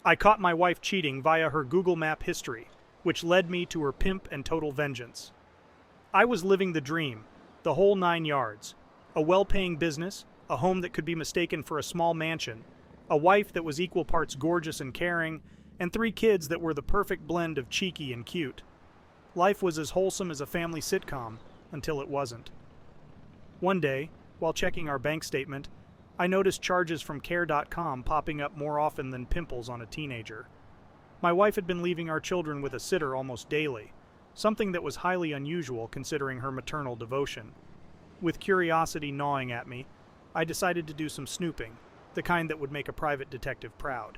I caught my wife cheating via her Google Map history, which led me to her pimp and total vengeance. I was living the dream, the whole 9 yards. A well-paying business, a home that could be mistaken for a small mansion, a wife that was equal parts gorgeous and caring, and 3 kids that were the perfect blend of cheeky and cute. Life was as wholesome as a family sitcom, until it wasn't. One day, while checking our bank statement, I noticed charges from care.com popping up more often than pimples on a teenager. My wife had been leaving our children with a sitter almost daily, something that was highly unusual considering her maternal devotion. With curiosity gnawing at me, I decided to do some snooping, the kind that would make a private detective proud.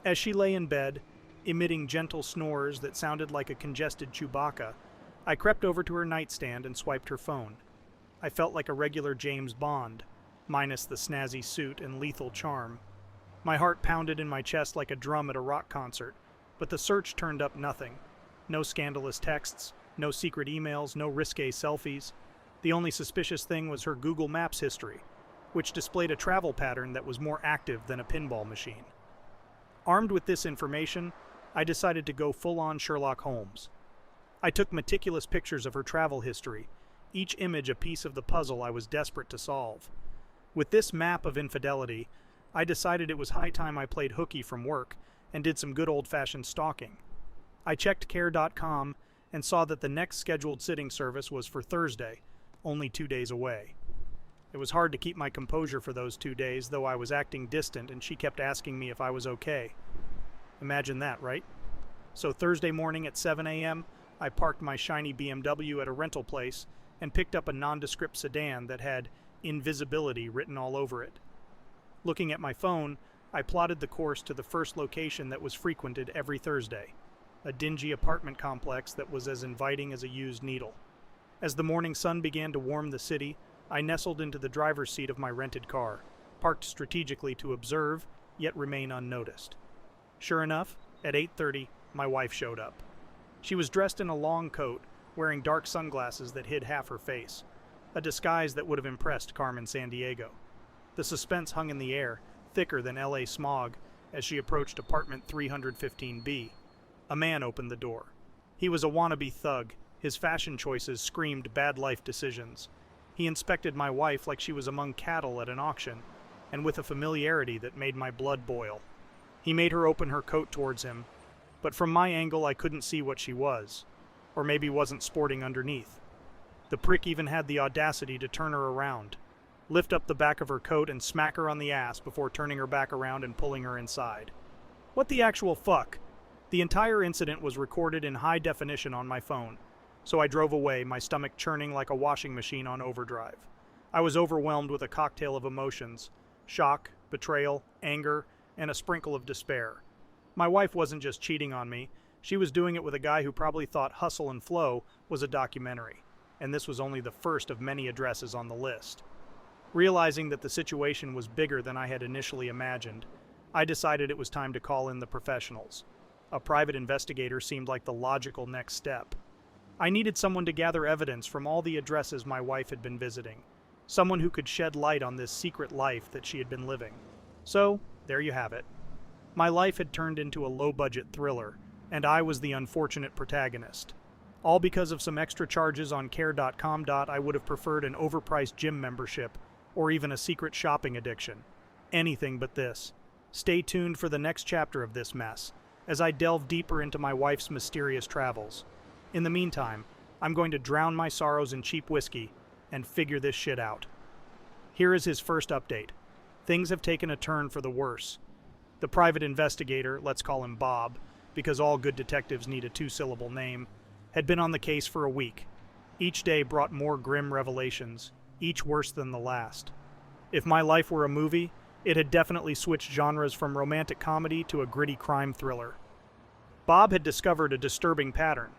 As she lay in bed, emitting gentle snores that sounded like a congested Chewbacca, I crept over to her nightstand and swiped her phone. I felt like a regular James Bond, minus the snazzy suit and lethal charm. My heart pounded in my chest like a drum at a rock concert, but the search turned up nothing. No scandalous texts, no secret emails, no risque selfies. The only suspicious thing was her Google Maps history, which displayed a travel pattern that was more active than a pinball machine. Armed with this information, I decided to go full-on Sherlock Holmes. I took meticulous pictures of her travel history, each image a piece of the puzzle I was desperate to solve. With this map of infidelity, I decided it was high time I played hooky from work and did some good old-fashioned stalking. I checked care.com and saw that the next scheduled sitting service was for Thursday, only 2 days away. It was hard to keep my composure for those 2 days, though I was acting distant and she kept asking me if I was okay. Imagine that, right? So Thursday morning at 7 a.m., I parked my shiny BMW at a rental place and picked up a nondescript sedan that had invisibility written all over it. Looking at my phone, I plotted the course to the first location that was frequented every Thursday, a dingy apartment complex that was as inviting as a used needle. As the morning sun began to warm the city, I nestled into the driver's seat of my rented car, parked strategically to observe, yet remain unnoticed. Sure enough, at 8:30, my wife showed up. She was dressed in a long coat, wearing dark sunglasses that hid half her face, a disguise that would have impressed Carmen Sandiego. The suspense hung in the air, thicker than LA smog, as she approached apartment 315B. A man opened the door. He was a wannabe thug. His fashion choices screamed bad life decisions. He inspected my wife like she was among cattle at an auction, and with a familiarity that made my blood boil. He made her open her coat towards him, but from my angle I couldn't see what she was, or maybe wasn't sporting underneath. The prick even had the audacity to turn her around, lift up the back of her coat and smack her on the ass before turning her back around and pulling her inside. What the actual fuck? The entire incident was recorded in high definition on my phone, so I drove away, my stomach churning like a washing machine on overdrive. I was overwhelmed with a cocktail of emotions: shock, betrayal, anger, and a sprinkle of despair. My wife wasn't just cheating on me, she was doing it with a guy who probably thought Hustle and Flow was a documentary, and this was only the first of many addresses on the list. Realizing that the situation was bigger than I had initially imagined, I decided it was time to call in the professionals. A private investigator seemed like the logical next step. I needed someone to gather evidence from all the addresses my wife had been visiting, someone who could shed light on this secret life that she had been living. So, there you have it. My life had turned into a low-budget thriller, and I was the unfortunate protagonist. All because of some extra charges on care.com. I would have preferred an overpriced gym membership, or even a secret shopping addiction. Anything but this. Stay tuned for the next chapter of this mess, as I delve deeper into my wife's mysterious travels. In the meantime, I'm going to drown my sorrows in cheap whiskey and figure this shit out. Here is his first update. Things have taken a turn for the worse. The private investigator, let's call him Bob, because all good detectives need a 2-syllable name, had been on the case for a week. Each day brought more grim revelations, each worse than the last. If my life were a movie, it had definitely switched genres from romantic comedy to a gritty crime thriller. Bob had discovered a disturbing pattern.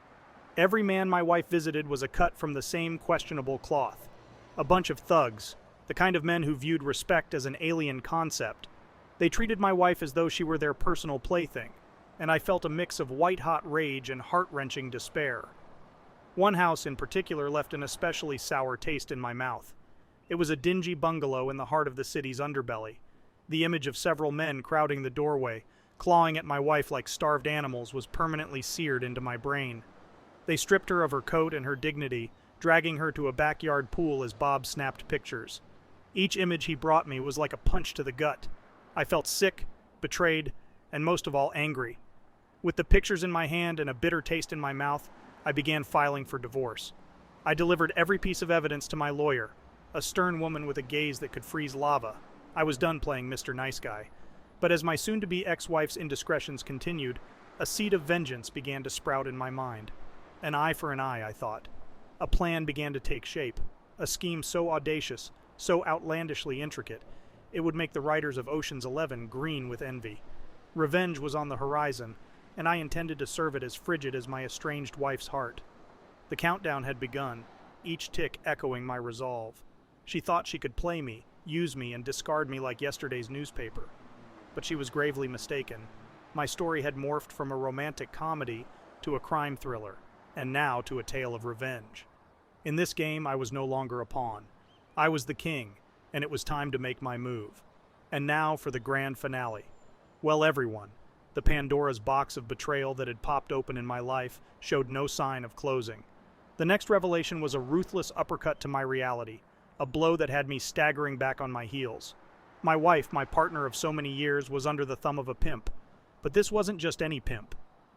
Every man my wife visited was a cut from the same questionable cloth. A bunch of thugs, the kind of men who viewed respect as an alien concept. They treated my wife as though she were their personal plaything, and I felt a mix of white-hot rage and heart-wrenching despair. One house in particular left an especially sour taste in my mouth. It was a dingy bungalow in the heart of the city's underbelly, the image of several men crowding the doorway, clawing at my wife like starved animals, was permanently seared into my brain. They stripped her of her coat and her dignity, dragging her to a backyard pool as Bob snapped pictures. Each image he brought me was like a punch to the gut. I felt sick, betrayed, and most of all angry. With the pictures in my hand and a bitter taste in my mouth, I began filing for divorce. I delivered every piece of evidence to my lawyer, a stern woman with a gaze that could freeze lava. I was done playing Mr. Nice Guy. But as my soon-to-be ex-wife's indiscretions continued, a seed of vengeance began to sprout in my mind. An eye for an eye, I thought. A plan began to take shape, a scheme so audacious, so outlandishly intricate, it would make the writers of Ocean's 11 green with envy. Revenge was on the horizon, and I intended to serve it as frigid as my estranged wife's heart. The countdown had begun, each tick echoing my resolve. She thought she could play me, use me, and discard me like yesterday's newspaper. But she was gravely mistaken. My story had morphed from a romantic comedy to a crime thriller, and now to a tale of revenge. In this game, I was no longer a pawn. I was the king, and it was time to make my move. And now for the grand finale. Well, everyone, the Pandora's box of betrayal that had popped open in my life showed no sign of closing. The next revelation was a ruthless uppercut to my reality, a blow that had me staggering back on my heels. My wife, my partner of so many years, was under the thumb of a pimp. But this wasn't just any pimp.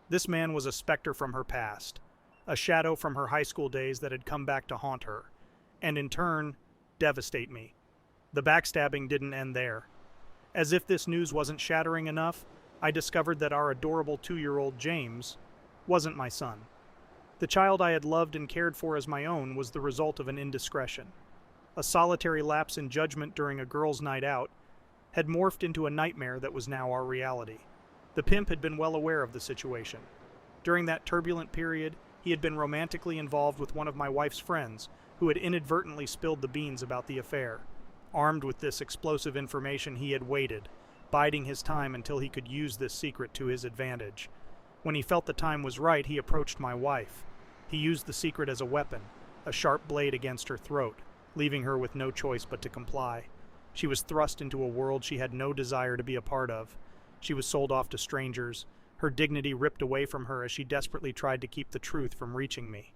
This man was a specter from her past, a shadow from her high school days that had come back to haunt her, and in turn, devastate me. The backstabbing didn't end there. As if this news wasn't shattering enough, I discovered that our adorable 2-year-old James wasn't my son. The child I had loved and cared for as my own was the result of an indiscretion. A solitary lapse in judgment during a girls' night out had morphed into a nightmare that was now our reality. The pimp had been well aware of the situation. During that turbulent period, he had been romantically involved with one of my wife's friends, who had inadvertently spilled the beans about the affair. Armed with this explosive information, he had waited, biding his time until he could use this secret to his advantage. When he felt the time was right, he approached my wife. He used the secret as a weapon, a sharp blade against her throat, leaving her with no choice but to comply. She was thrust into a world she had no desire to be a part of. She was sold off to strangers, her dignity ripped away from her as she desperately tried to keep the truth from reaching me.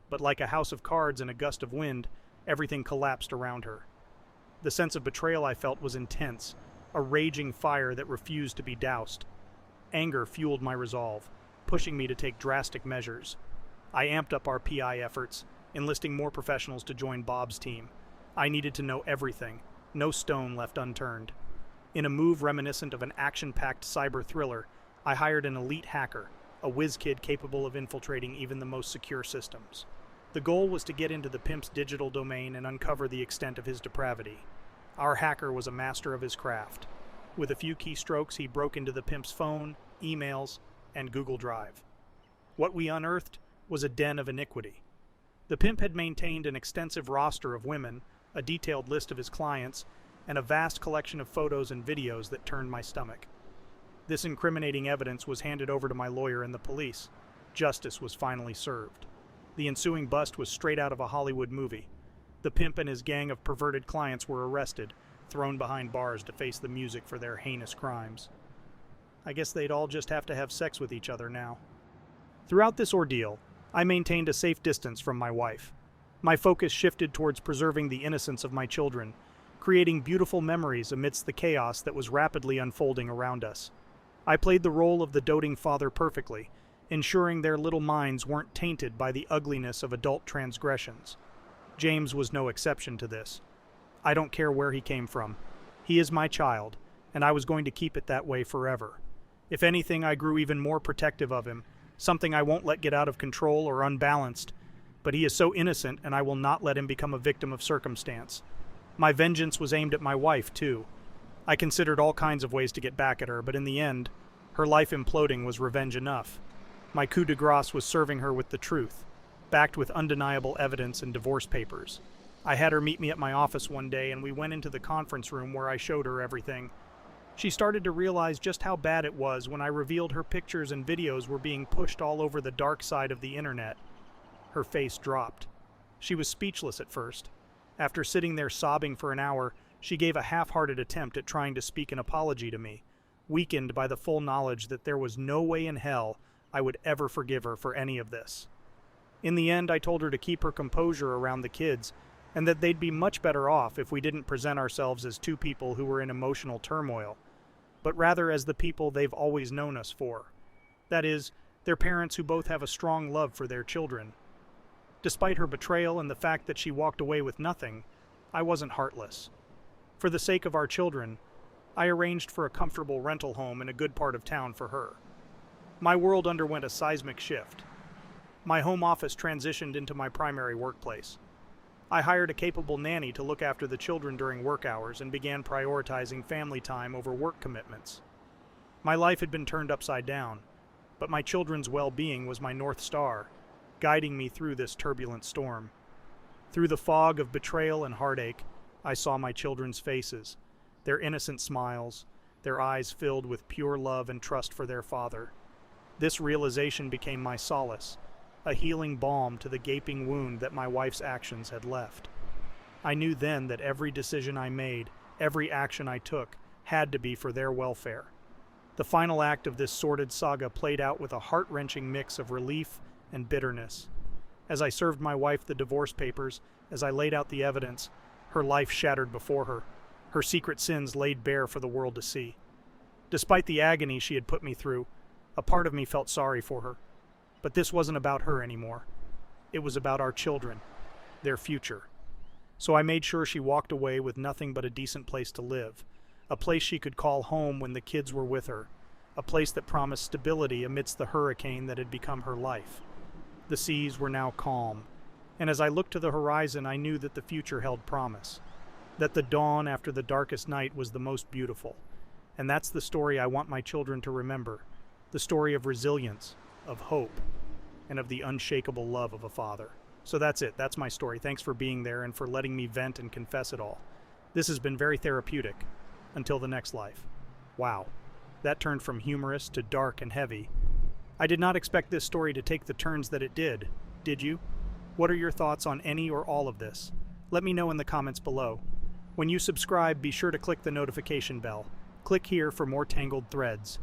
But like a house of cards in a gust of wind, everything collapsed around her. The sense of betrayal I felt was intense, a raging fire that refused to be doused. Anger fueled my resolve, pushing me to take drastic measures. I amped up our PI efforts, enlisting more professionals to join Bob's team. I needed to know everything, no stone left unturned. In a move reminiscent of an action-packed cyber thriller, I hired an elite hacker, a whiz kid capable of infiltrating even the most secure systems. The goal was to get into the pimp's digital domain and uncover the extent of his depravity. Our hacker was a master of his craft. With a few keystrokes, he broke into the pimp's phone, emails, and Google Drive. What we unearthed was a den of iniquity. The pimp had maintained an extensive roster of women, a detailed list of his clients, and a vast collection of photos and videos that turned my stomach. This incriminating evidence was handed over to my lawyer and the police. Justice was finally served. The ensuing bust was straight out of a Hollywood movie. The pimp and his gang of perverted clients were arrested, thrown behind bars to face the music for their heinous crimes. I guess they'd all just have to have sex with each other now. Throughout this ordeal, I maintained a safe distance from my wife. My focus shifted towards preserving the innocence of my children, creating beautiful memories amidst the chaos that was rapidly unfolding around us. I played the role of the doting father perfectly, ensuring their little minds weren't tainted by the ugliness of adult transgressions. James was no exception to this. I don't care where he came from. He is my child, and I was going to keep it that way forever. If anything, I grew even more protective of him, something I won't let get out of control or unbalanced. But he is so innocent, and I will not let him become a victim of circumstance. My vengeance was aimed at my wife, too. I considered all kinds of ways to get back at her, but in the end, her life imploding was revenge enough. My coup de grace was serving her with the truth, backed with undeniable evidence and divorce papers. I had her meet me at my office one day, and we went into the conference room where I showed her everything. She started to realize just how bad it was when I revealed her pictures and videos were being pushed all over the dark side of the internet. Her face dropped. She was speechless at first. After sitting there sobbing for an hour, she gave a half-hearted attempt at trying to speak an apology to me, weakened by the full knowledge that there was no way in hell I would ever forgive her for any of this. In the end, I told her to keep her composure around the kids, and that they'd be much better off if we didn't present ourselves as two people who were in emotional turmoil, but rather as the people they've always known us for. That is, their parents who both have a strong love for their children. Despite her betrayal and the fact that she walked away with nothing, I wasn't heartless. For the sake of our children, I arranged for a comfortable rental home in a good part of town for her. My world underwent a seismic shift. My home office transitioned into my primary workplace. I hired a capable nanny to look after the children during work hours and began prioritizing family time over work commitments. My life had been turned upside down, but my children's well-being was my North Star, guiding me through this turbulent storm. Through the fog of betrayal and heartache, I saw my children's faces, their innocent smiles, their eyes filled with pure love and trust for their father. This realization became my solace, a healing balm to the gaping wound that my wife's actions had left. I knew then that every decision I made, every action I took, had to be for their welfare. The final act of this sordid saga played out with a heart-wrenching mix of relief and bitterness. As I served my wife the divorce papers, as I laid out the evidence, her life shattered before her, her secret sins laid bare for the world to see. Despite the agony she had put me through, a part of me felt sorry for her. But this wasn't about her anymore. It was about our children, their future. So I made sure she walked away with nothing but a decent place to live, a place she could call home when the kids were with her, a place that promised stability amidst the hurricane that had become her life. The seas were now calm, and as I looked to the horizon, I knew that the future held promise, that the dawn after the darkest night was the most beautiful. And that's the story I want my children to remember, the story of resilience, of hope, and of the unshakable love of a father. So that's it. That's my story. Thanks for being there and for letting me vent and confess it all. This has been very therapeutic. Until the next life. Wow. That turned from humorous to dark and heavy. I did not expect this story to take the turns that it did. Did you? What are your thoughts on any or all of this? Let me know in the comments below. When you subscribe, be sure to click the notification bell. Click here for more Tangled threads.